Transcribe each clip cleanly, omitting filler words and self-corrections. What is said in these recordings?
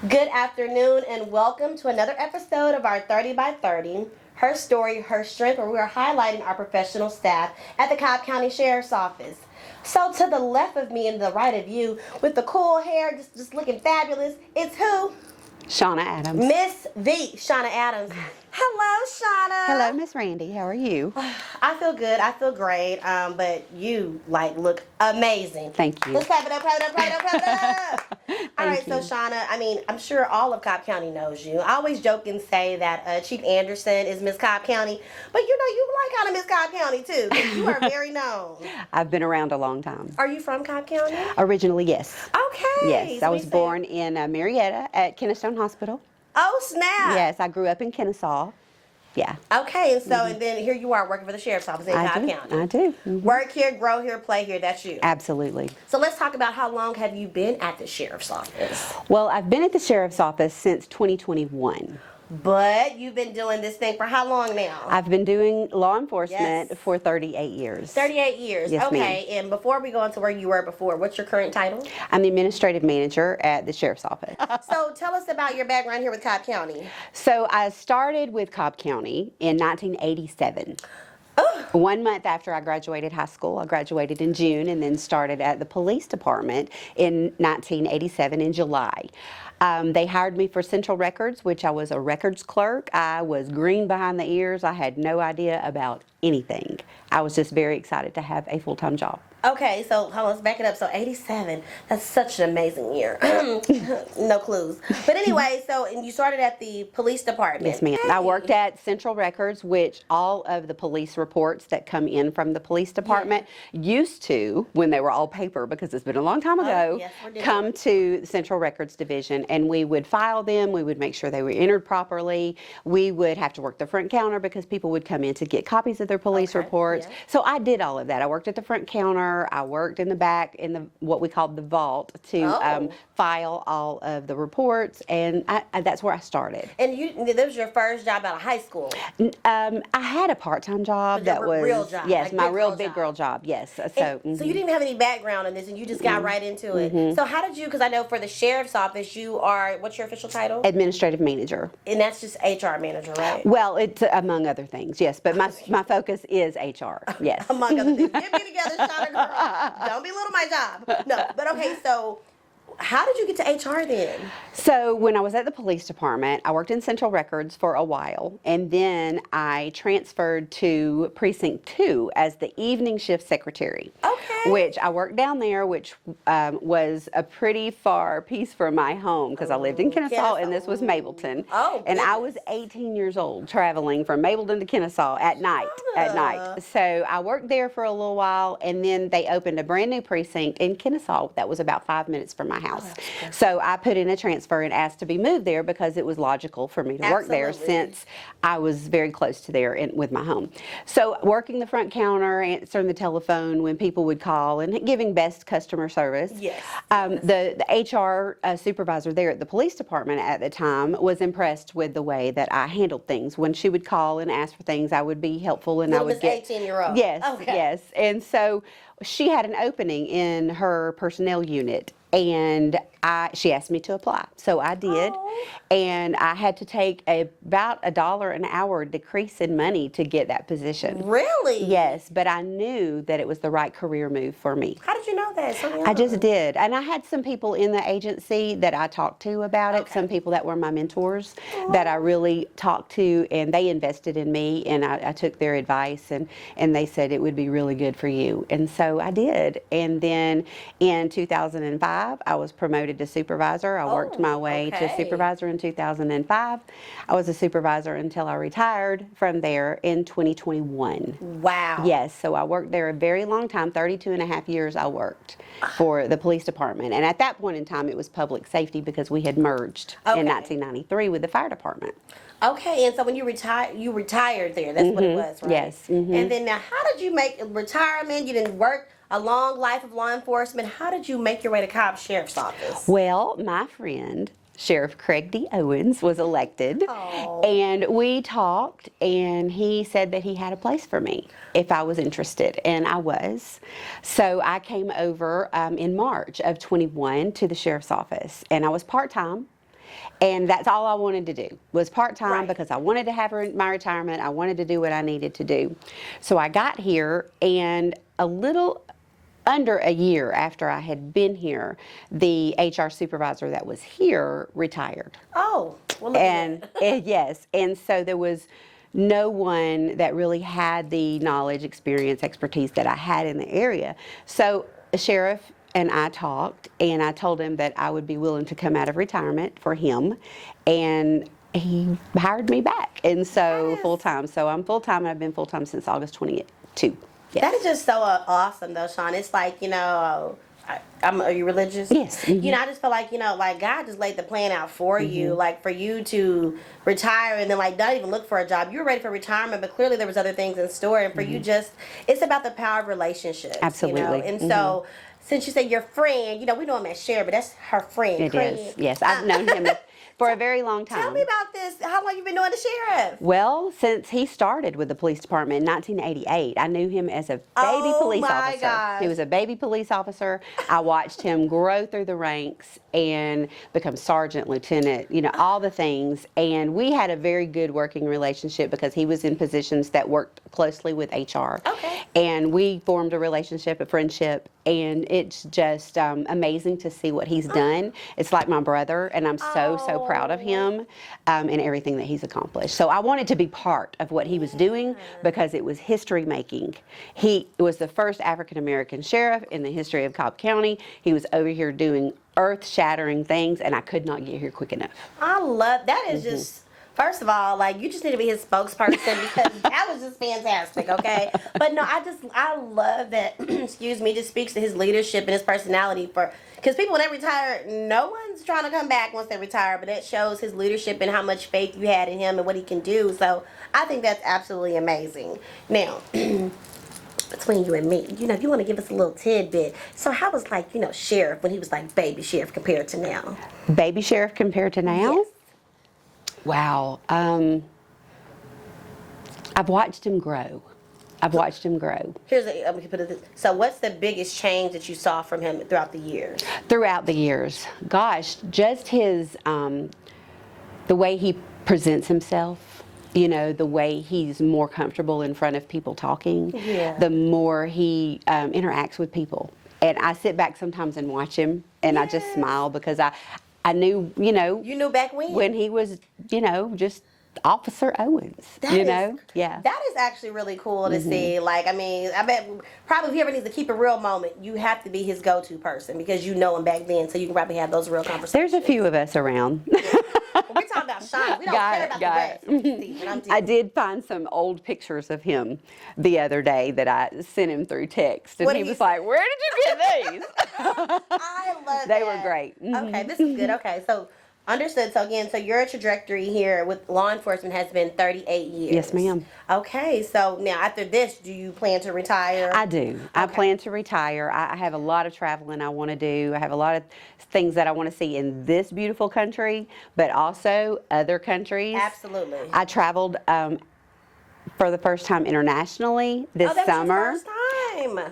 Good afternoon and welcome to another episode of our 30 by 30, Her Story, Her Strength, where we are highlighting our professional staff at the Cobb County Sheriff's Office. So to the left of me and the right of you, with the cool hair, just looking fabulous, it's who? Shana Adams. Miss V, Shana Adams. Hello, Shana. Hello, Miss Randy. How are you? I feel good. I feel great. But you look amazing. Thank you. Let's clap it up, clap it up, clap it up, clap it up. All right, you. so Shana, I'm sure all of Cobb County knows you. I always joke and say that Chief Anderson is Miss Cobb County, but you like kind of Miss Cobb County too, because you are very known. I've been around a long time. Are you from Cobb County? Originally, yes. Okay. Yes, So I was born in Marietta at Kennestone Hospital. Oh, snap. Yes, I grew up in Kennesaw. Yeah. Okay, and so and then here you are working for the Sheriff's Office in Cobb County. I do. Work here, grow here, play here, that's you. Absolutely. So let's talk about how long have you been at the Sheriff's Office? Well, I've been at the Sheriff's Office since 2021. But you've been doing this thing for how long now? I've been doing law enforcement for 38 years. 38 years. Yes, okay, and before we go into where you were before, what's your current title? I'm the administrative manager at the Sheriff's Office. So tell us about your background here with Cobb County. So I started with Cobb County in 1987. 1 month after I graduated high school. I graduated in June and then started at the police department in 1987 in July. They hired me for Central Records, which I was a records clerk. I was green behind the ears. I had no idea about anything. I was just very excited to have a full-time job. Okay, so hold on, let's back it up. So 87, that's such an amazing year. No clues. But anyway, and you started at the police department. Yes, ma'am. I worked at Central Records, which all of the police reports that come in from the police department used to, when they were all paper, because it's been a long time ago, come to the Central Records Division, and we would file them. We would make sure they were entered properly. We would have to work the front counter because people would come in to get copies of their police reports. Yeah. So I did all of that. I worked at the front counter. I worked in the back in the what we called the vault to file all of the reports, and that's where I started. And this was your first job out of high school? I had a part-time job that was real job. Yes, my real big girl job. Yes. So so you didn't even have any background in this, and you just got right into it. So how did you? Because I know for the Sheriff's Office, you are, what's your official title? Administrative manager. And that's just HR manager, right? Well, it's among other things, yes. But my focus is HR. Yes. Among other things. Get me together, Shana girl. Don't belittle my job. No, but okay, so how did you get to HR then? So when I was at the police department, I worked in Central Records for a while, and then I transferred to Precinct 2 as the evening shift secretary. Okay. Which I worked down there, which was a pretty far piece from my home because I lived in Kennesaw and this was Mableton. Oh, and I was 18 years old traveling from Mableton to Kennesaw at night. So I worked there for a little while, and then they opened a brand new precinct in Kennesaw that was about 5 minutes from my house. So I put in a transfer and asked to be moved there because it was logical for me to work there since I was very close to there with my home. So working the front counter, answering the telephone when people would call, and giving best customer service. Yes. The HR supervisor there at the police department at the time was impressed with the way that I handled things. When she would call and ask for things, I would be helpful, and I would get 18-year-old. Yes, okay. Yes. And so she had an opening in her personnel unit, and she asked me to apply. So I did, and I had to take about $1 an hour decrease in money to get that position. Really? Yes, but I knew that it was the right career move for me. How did you know that? I just did, and I had some people in the agency that I talked to about it, some people that were my mentors that I really talked to, and they invested in me, and I took their advice, and they said it would be really good for you, and so I did. And then in 2005, I was promoted to supervisor. I worked my way to supervisor in 2005. I was a supervisor until I retired from there in 2021. Wow. Yes, so I worked there a very long time, 32 and a half years I worked for the police department. And at that point in time, it was public safety because we had merged in 1993 with the fire department. Okay, and so when you retired there, that's what it was, right? Yes. And then now, how did you make retirement? You didn't work a long life of law enforcement. How did you make your way to Cobb Sheriff's Office? Well, my friend, Sheriff Craig D. Owens, was elected, and we talked, and he said that he had a place for me if I was interested, and I was. So I came over in March of 21 to the Sheriff's Office, and I was part-time. And that's all I wanted to do was part-time Right. because I wanted to have my retirement. I wanted to do what I needed to do. So I got here, and a little under a year after I had been here, the HR supervisor that was here retired. Oh, well, look And yes, and so there was no one that really had the knowledge, experience, expertise that I had in the area. So the sheriff and I talked, and I told him that I would be willing to come out of retirement for him, and he hired me back, and so Yes. full-time. So I'm full-time, and I've been full-time since August 22. Yes. That is just so awesome, though, Sean. It's like, are you religious? Yes. Mm-hmm. I just feel like, like God just laid the plan out for you, like for you to retire and then like not even look for a job. You were ready for retirement, but clearly there was other things in store. And for you it's about the power of relationships. Absolutely. And so since you say your friend, we know him as Cher, but that's her friend. It is. Yes, I've known him for a very long time. Tell me about this. How long you been knowing the sheriff? Well, since he started with the police department in 1988, I knew him as a baby police officer. Gosh. He was a baby police officer. I watched him grow through the ranks and become sergeant, lieutenant, all the things. And we had a very good working relationship because he was in positions that worked closely with HR. Okay. And we formed a relationship, a friendship, and it's just amazing to see what he's done. It's like my brother, and I'm so proud of him and everything that he's accomplished. So I wanted to be part of what he was doing because it was history making. He was the first African American sheriff in the history of Cobb County. He was over here doing earth-shattering things, and I could not get here quick enough. I love that. Is just, first of all, like, you just need to be his spokesperson because that was just fantastic, okay? But no, I love that, excuse me, just speaks to his leadership and his personality because people, when they retire, no one's trying to come back once they retire, but it shows his leadership and how much faith you had in him and what he can do. So I think that's absolutely amazing. Now, between you and me, if you want to give us a little tidbit. So how was sheriff when he was like baby sheriff compared to now? Baby sheriff compared to now? Yes. Wow. I've watched him grow. I'm going to put it. So what's the biggest change that you saw from him throughout the years? Throughout the years, gosh, just his, the way he presents himself, the way he's more comfortable in front of people talking, the more he interacts with people. And I sit back sometimes and watch him, and I just smile because I knew, You knew back when he was, just Officer Owens, yeah. That is actually really cool to see. Like, I mean, I bet probably if he ever needs to keep a real moment, you have to be his go-to person because you know him back then, so you can probably have those real conversations. There's a few of us around. Well, we're talking about Shana. We don't care about the rest. I did find some old pictures of him the other day that I sent him through text, and he was like, "Where did you get these?" I love They were great. Okay, this is good. Okay, so understood. So again, your trajectory here with law enforcement has been 38 years. Yes, ma'am. Okay, so now after this, do you plan to retire? I do. Okay. I plan to retire. I have a lot of traveling I want to do. I have a lot of things that I want to see in this beautiful country, but also other countries. Absolutely. I traveled for the first time internationally this summer. Was your first time.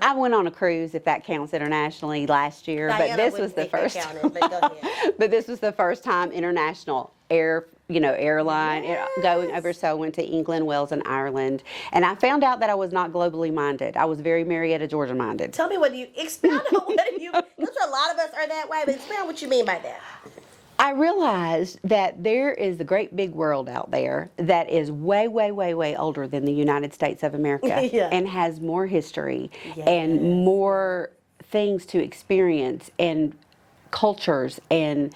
I went on a cruise, if that counts internationally, last year, Diana but this was the first. Counted, but, go ahead. But this was the first time international airline going over. So I went to England, Wales, and Ireland, and I found out that I was not globally minded. I was very Marietta, Georgia minded. Tell me what you expound on. Because a lot of us are that way, but expound what you mean by that. I realized that there is a great big world out there that is way, way, way, way older than the United States of America and has more history and more things to experience and cultures and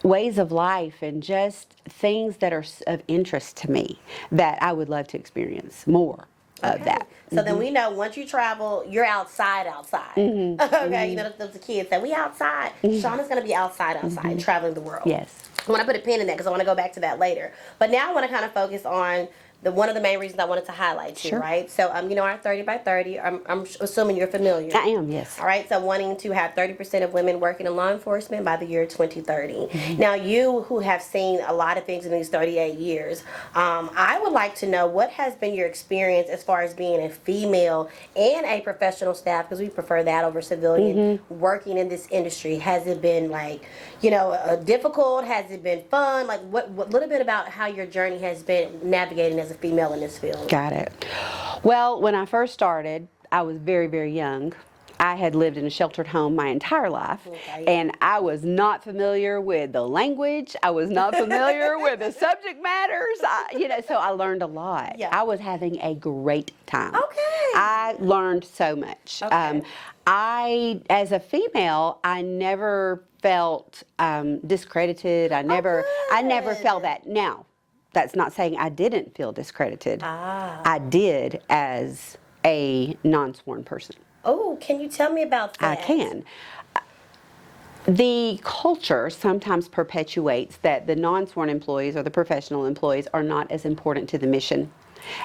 ways of life and just things that are of interest to me that I would love to experience more of that. So then we know once you travel, you're outside. Okay, those kids say, we outside. Shauna's going to be outside, traveling the world. Yes. I want to put a pin in that because I want to go back to that later. But now I want to kind of focus on one of the main reasons I wanted to highlight you, Sure. right? So, you know, our 30 by 30, I'm assuming you're familiar. I am, yes. All right, so wanting to have 30% of women working in law enforcement by the year 2030. Now, you who have seen a lot of things in these 38 years, I would like to know what has been your experience as far as being a female and a professional staff, because we prefer that over civilian, working in this industry. Has it been like, you know, difficult? Has it been fun? Like, what little bit about how your journey has been navigating as a female in this field? Got it. Well, when I first started, I was very, very young. I had lived in a sheltered home my entire life, and I was not familiar with the language. I was not familiar with the subject matters. So I learned a lot. Yeah. I was having a great time. Okay. I learned so much. Okay. As a female, I never felt discredited. I never felt that. Now, that's not saying I didn't feel discredited. I did as a non-sworn person. Oh, can you tell me about that? I can. The culture sometimes perpetuates that the non-sworn employees or the professional employees are not as important to the mission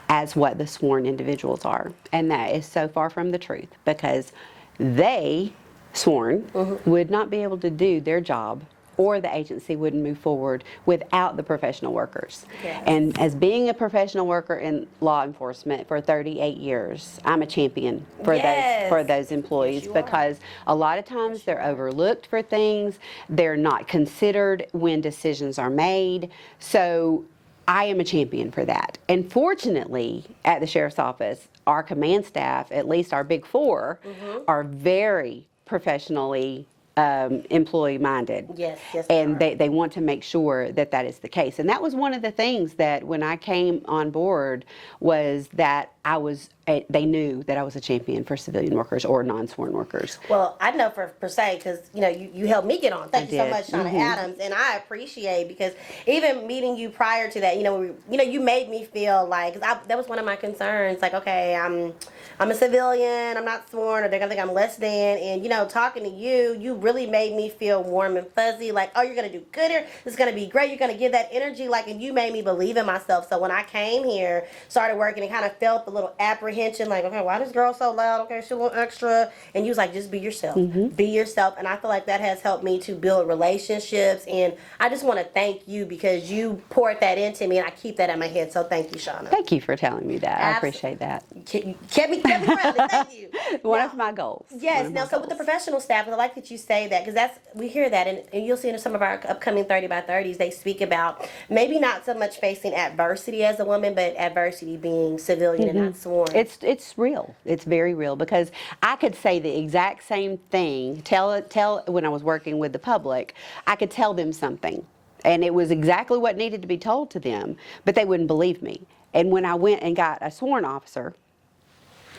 as what the sworn individuals are. And that is so far from the truth, because they, sworn, would not be able to do their job, or the agency wouldn't move forward without the professional workers. Yes. And as being a professional worker in law enforcement for 38 years, I'm a champion for those employees, Yes, you because a lot of times they're overlooked for things, they're not considered when decisions are made. So I am a champion for that. And fortunately, at the Sheriff's Office, our command staff, at least our big four, are very professionally employee minded. Yes, and they want to make sure that that is the case. And that was one of the things that when I came on board was that they knew that I was a champion for civilian workers or non-sworn workers. Well, I know per se, because you know you helped me get on. Thank you so did. much, Shana Adams, and I appreciate, because even meeting you prior to that, you made me feel like, that was one of my concerns. Like, okay, I'm a civilian, I'm not sworn, or they're gonna think I'm less than. And talking to you really made me feel warm and fuzzy. Like, oh, you're gonna do good here. This is gonna be great. You're gonna give that energy. Like, and you made me believe in myself. So when I came here, started working, and kind of felt the little apprehension, like, okay, why this girl so loud? Okay, she's a little extra. And you was like, just be yourself. Be yourself. And I feel like that has helped me to build relationships. And I just want to thank you, because you poured that into me, and I keep that in my head. So thank you, Shana. Thank you for telling me that. I appreciate that. You kept me grounded. Thank you. One of my goals. Yes. Now, so with the professional staff, I like that you say that, because we hear that, and you'll see in some of our upcoming 30 by 30s, they speak about maybe not so much facing adversity as a woman, but adversity being civilian and not sworn. It's real. It's very real, because I could say the exact same thing. Tell when I was working with the public, I could tell them something, and it was exactly what needed to be told to them, but they wouldn't believe me. And when I went and got a sworn officer,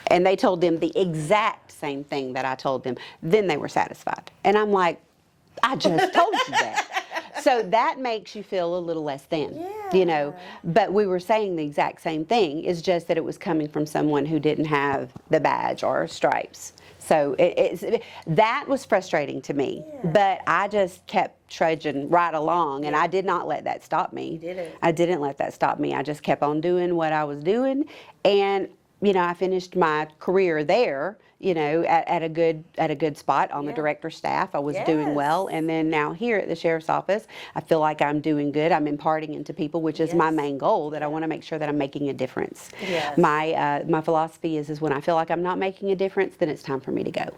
and they told them the exact same thing that I told them, then they were satisfied. And I'm like, I just told you that. So that makes you feel a little less than, But we were saying the exact same thing. It's just that it was coming from someone who didn't have the badge or stripes. So that was frustrating to me. But I just kept trudging right along, and I did not let that stop me. You didn't. I didn't let that stop me. I just kept on doing what I was doing, and I finished my career there, at a good spot on the director's staff. I was doing well. And then now here at the Sheriff's Office, I feel like I'm doing good. I'm imparting into people, which is my main goal, that I want to make sure that I'm making a difference. Yes. My philosophy is when I feel like I'm not making a difference, then it's time for me to go.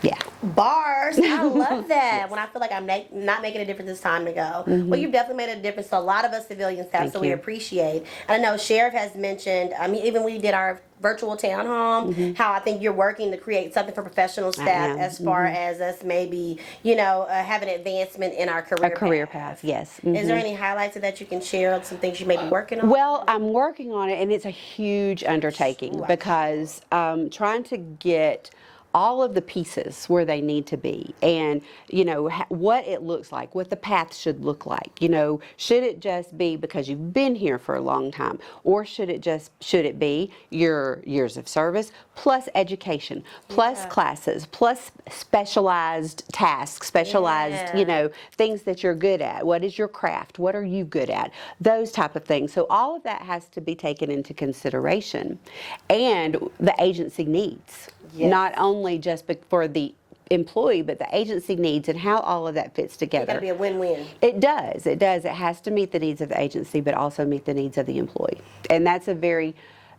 Yeah. Bars. I love that. When I feel like I'm not making a difference, it's time to go. Well, you've definitely made a difference to a lot of us civilian staff, so we appreciate. And I know Sheriff has mentioned, even when we did our virtual town hall, how I think you're working to create something for professional staff as far as us maybe, have an advancement in our career path. Yes. Is there any highlights of that you can share, some things you may be working on? Well, I'm working on it, and it's a huge undertaking because trying to get all of the pieces where they need to be, and what it looks like, what the path should look like. Should it just be because you've been here for a long time, or should it be your years of service plus education, plus classes, plus specialized tasks, specialized things that you're good at. What is your craft? What are you good at? Those type of things. So all of that has to be taken into consideration, and the agency needs. Yes. Not only just for the employee, but the agency needs, and how all of that fits together. It's got to be a win-win. It does. It has to meet the needs of the agency, but also meet the needs of the employee. And that's a very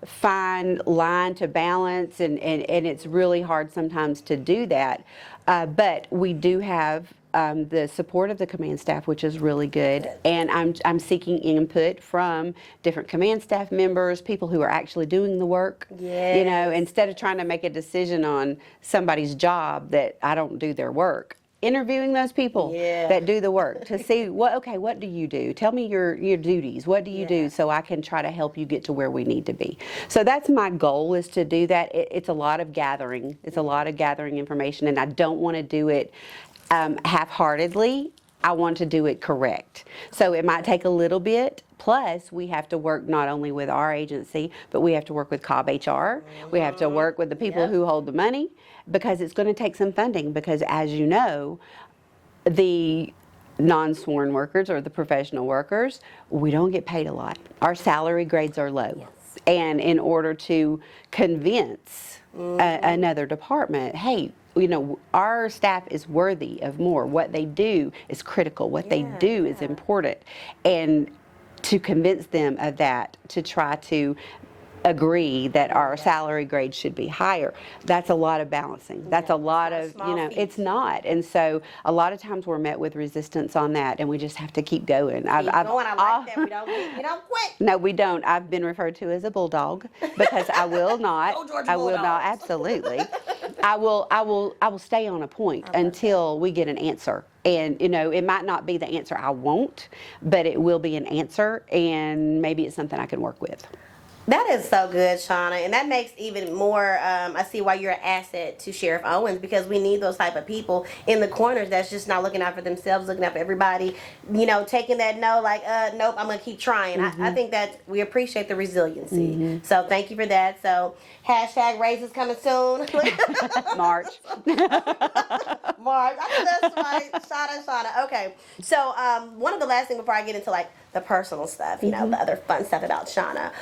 fine line to balance, and it's really hard sometimes to do that. But we do have the support of the command staff, which is really good. And I'm seeking input from different command staff members, people who are actually doing the work. Yes. Instead of trying to make a decision on somebody's job that I don't do their work. Interviewing those people that do the work to see what do you do? Tell me your duties. What do you do, so I can try to help you get to where we need to be. So that's my goal, is to do that. It's a lot of gathering. It's a lot of gathering information, and I don't want to do it half-heartedly. I want to do it correct. So it might take a little bit. Plus, we have to work not only with our agency, but we have to work with Cobb HR. We have to work with the people who hold the money, because it's going to take some funding. Because as you know, the non-sworn workers or the professional workers, we don't get paid a lot. Our salary grades are low. Yes. And in order to convince another department, hey, our staff is worthy of more. What they do is critical. What they do is important. And to convince them of that, to try to agree that our salary grade should be higher, that's a lot of balancing. That's a lot of, it's not. And so a lot of times we're met with resistance on that, and we just have to keep going. I like that. We don't quit. No, we don't. I've been referred to as a bulldog, because I will not. I will not, absolutely. I will stay on a point until we get an answer. And, it might not be the answer I want, but it will be an answer, and maybe it's something I can work with. That is so good, Shana, and that makes even more, I see why you're an asset to Sheriff Owens, because we need those type of people in the corners that's just not looking out for themselves, looking out for everybody, taking that no, like, nope, I'm going to keep trying. I think that we appreciate the resiliency. So thank you for that. So hashtag raises coming soon. March. March. I think that's right. Shana. Okay. So one of the last things before I get into like the personal stuff, the other fun stuff about Shana,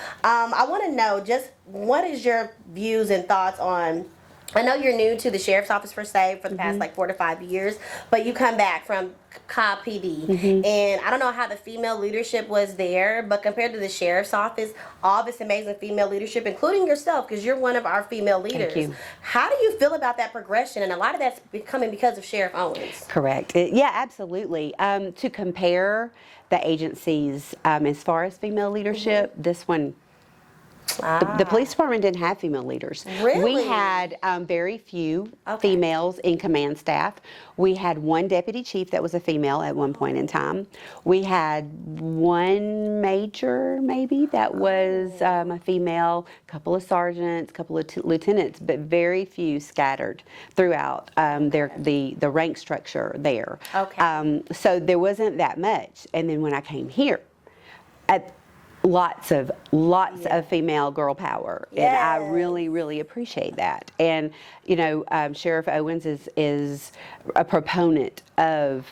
I want to know just what is your views and thoughts on, I know you're new to the sheriff's office for the past like 4 to 5 years, but you come back from Cobb PD, and I don't know how the female leadership was there, but compared to the sheriff's office, all this amazing female leadership, including yourself, because you're one of our female leaders. Thank you. How do you feel about that progression? And a lot of that's coming because of Sheriff Owens. Correct. Yeah, absolutely. To compare the agencies as far as female leadership, this one, the police department didn't have female leaders. Really? We had very few females in command staff. We had one deputy chief that was a female at one point in time. We had one major, maybe, that was a female, a couple of sergeants, a couple of lieutenants, but very few scattered throughout the rank structure there. So there wasn't that much. And then when I came here, lots of female girl power, and I really appreciate that. And Sheriff Owens is a proponent of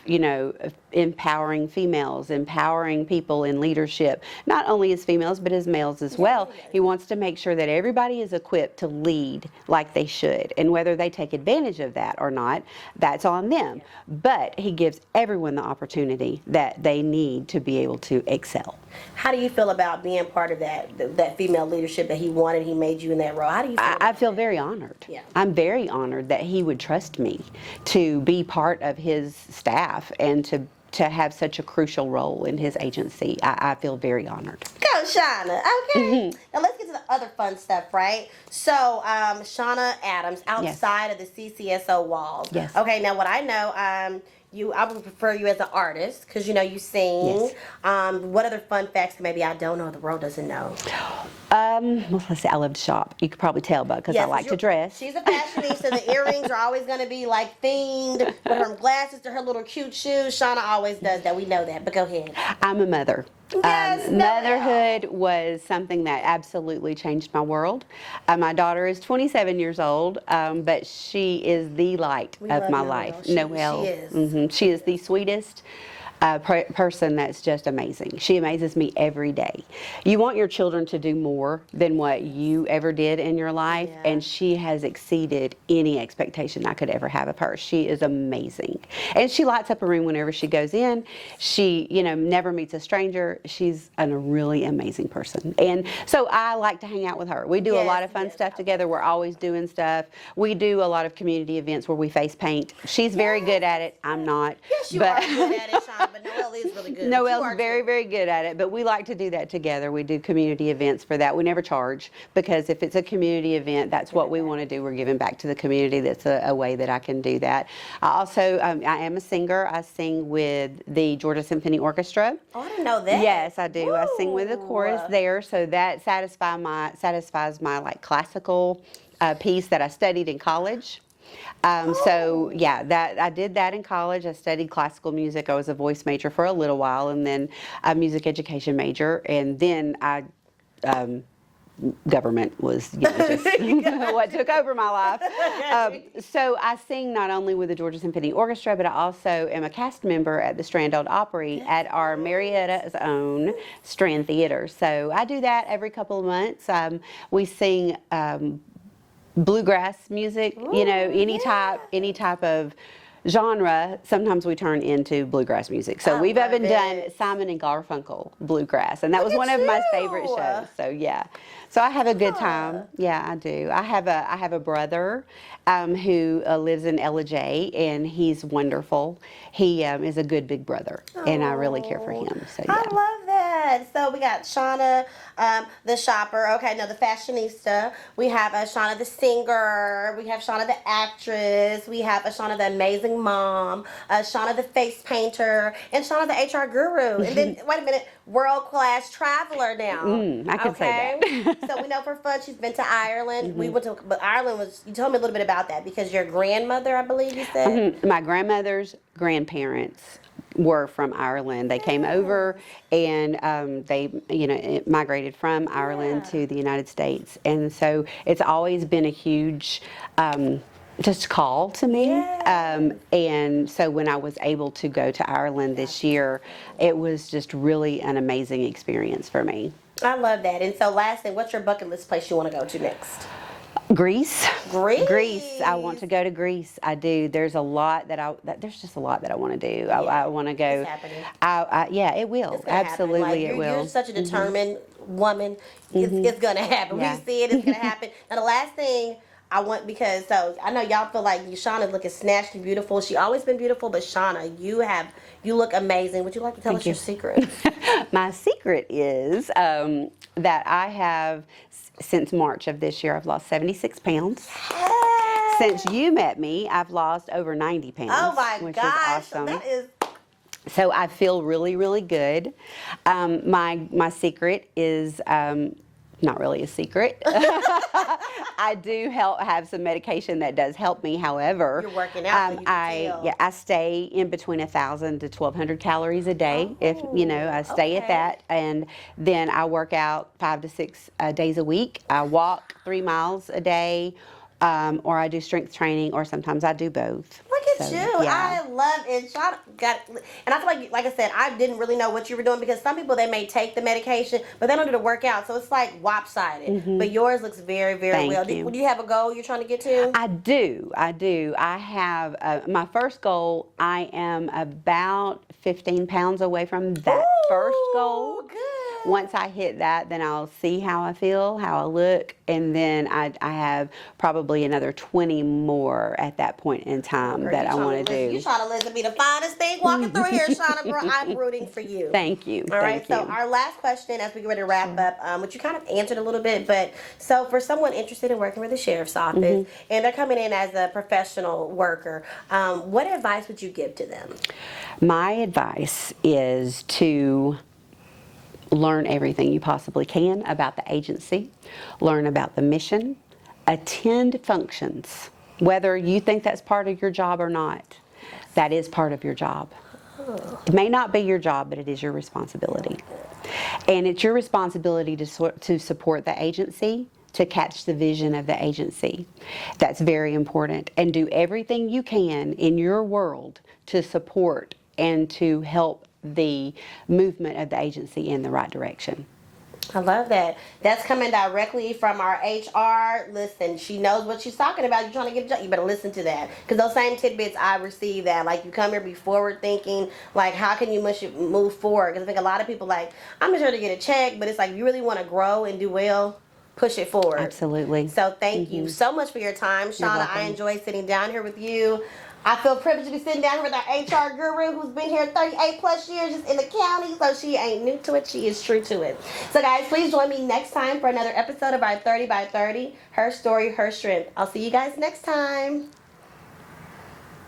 empowering females, empowering people in leadership, not only as females but as males as well. He wants to make sure that everybody is equipped to lead like they should, and whether they take advantage of that or not, that's on them. But he gives everyone the opportunity that they need to be able to excel. How do you feel about being part of that female leadership that he wanted? He made you in that role. How do you feel? I feel very honored. I'm very honored that he would trust me to be part of his staff and to have such a crucial role in his agency. I feel very honored. Go, Shana. Okay. Now let's get to the other fun stuff, right? So, Shana Adams, outside of the CCSO walls. Yes. Okay, now what I know, I would prefer you as an artist because you sing. Yes. What other fun facts that maybe I don't know the world doesn't know? Well, let's see. I love to shop. You could probably tell, but because I like to dress. She's a fashionista. The earrings are always going to be like themed with her glasses to her little cute shoes. Shauna always does that. We know that. But go ahead. I'm a mother. Yes, motherhood was something that absolutely changed my world. My daughter is 27 years old, but she is the light of my life. Noelle. She is. She is the sweetest person that's just amazing. She amazes me every day. You want your children to do more than what you ever did in your life, and she has exceeded any expectation I could ever have of her. She is amazing. And she lights up a room whenever she goes in. She, never meets a stranger. She's a really amazing person. And so I like to hang out with her. We do a lot of fun stuff together. We're always doing stuff. We do a lot of community events where we face paint. She's very good at it. I'm not. Yes, you are good at it, Sean. But Noelle is really good. Noelle's very, very good at it, but we like to do that together. We do community events for that. We never charge because if it's a community event, that's what we want to do. We're giving back to the community. That's a way that I can do that. I also, I am a singer. I sing with the Georgia Symphony Orchestra. Oh, I didn't know that. Yes, I do. Woo. I sing with the chorus there, so that satisfies my like classical piece that I studied in college. So yeah, that I did that in college. I studied classical music. I was a voice major for a little while, and then a music education major, and then I government was just what took over my life. So I sing not only with the Georgia Symphony Orchestra, but I also am a cast member at the Strand Old Opry at our Marietta's own Strand Theater. So I do that every couple of months. We sing bluegrass music, any type of genre. Sometimes we turn into bluegrass music. So we've even done Simon and Garfunkel bluegrass, and that was one of my favorite shows. So yeah, so I have a good time. Yeah, I do. I have a brother who lives in LJ, and he's wonderful. He is a good big brother, and I really care for him. So yeah. I love that. So we got Shauna, the shopper. Okay, no, the fashionista. We have Shauna, the singer. We have Shauna, the actress. We have Shauna, the amazing mom. Shauna, the face painter, and Shauna, the HR guru. And then wait a minute, world-class traveler now. I can say that. So we know for fun she's been to Ireland. We went to, but Ireland was. You told me a little bit about that because your grandmother, I believe you said. My grandmother's grandparents were from Ireland. They came over and they migrated from Ireland to the United States, and so it's always been a huge just call to me. And so when I was able to go to Ireland this year, it was just really an amazing experience for me. I love that. And so last thing, what's your bucket list place you want to go to next? Greece. I want to go to Greece. I do. There's a lot there's just a lot that I want to do. I want to go. It's happening. Yeah, it will. Absolutely, it will. You're such a determined woman. It's going to happen. We see it. It's going to happen. Now, the last thing I want, because so I know y'all feel like Shauna's looking snatched and beautiful. She always been beautiful, but Shauna, you look amazing. Would you like to tell us your secret? My secret is that I have, since March of this year, I've lost 76 pounds. Hey. Since you met me, I've lost over 90 pounds. Oh my which gosh, is awesome. that is. So I feel really, really good. My secret is not really a secret. I do have some medication that does help me. However, you're working out. I stay in between 1,000 to 1,200 calories a day. If I stay at that, and then I work out 5 to 6 days a week. I walk 3 miles a day. Or I do strength training, or sometimes I do both. Look at you. Yeah. I love it. And I feel like I said, I didn't really know what you were doing, because some people, they may take the medication, but they don't do the workout. So it's like lopsided. But yours looks very, very well. Do you have a goal you're trying to get to? I do. I have my first goal. I am about 15 pounds away from that first goal. Good. Once I hit that, then I'll see how I feel, how I look, and then I have probably another 20 more at that point in time that I want to do. You trying to listen be the finest thing walking through here, Shana, girl. I'm rooting for you. Thank you. All right, so our last question as we get ready to wrap up, which you kind of answered a little bit, but so for someone interested in working with the sheriff's office and they're coming in as a professional worker, what advice would you give to them? My advice is to learn everything you possibly can about the agency, learn about the mission, attend functions, whether you think that's part of your job or not. That is part of your job. It may not be your job, but it is your responsibility. And it's your responsibility to support the agency, to catch the vision of the agency. That's very important. And do everything you can in your world to support and to help the movement of the agency in the right direction. I love that. That's coming directly from our HR. Listen, she knows what she's talking about. You're trying to get a job. You better listen to that. Because those same tidbits I receive that. Like, you come here, be forward thinking. Like, how can you move forward? Because I think a lot of people like, I'm just here to get a check. But it's like, you really want to grow and do well, push it forward. Absolutely. So thank you so much for your time, Shana. I enjoyed sitting down here with you. I feel privileged to be sitting down here with our HR guru who's been here 38 plus years just in the county, so she ain't new to it. She is true to it. So guys, please join me next time for another episode of our 30 by 30, Her Story, Her Strength. I'll see you guys next time.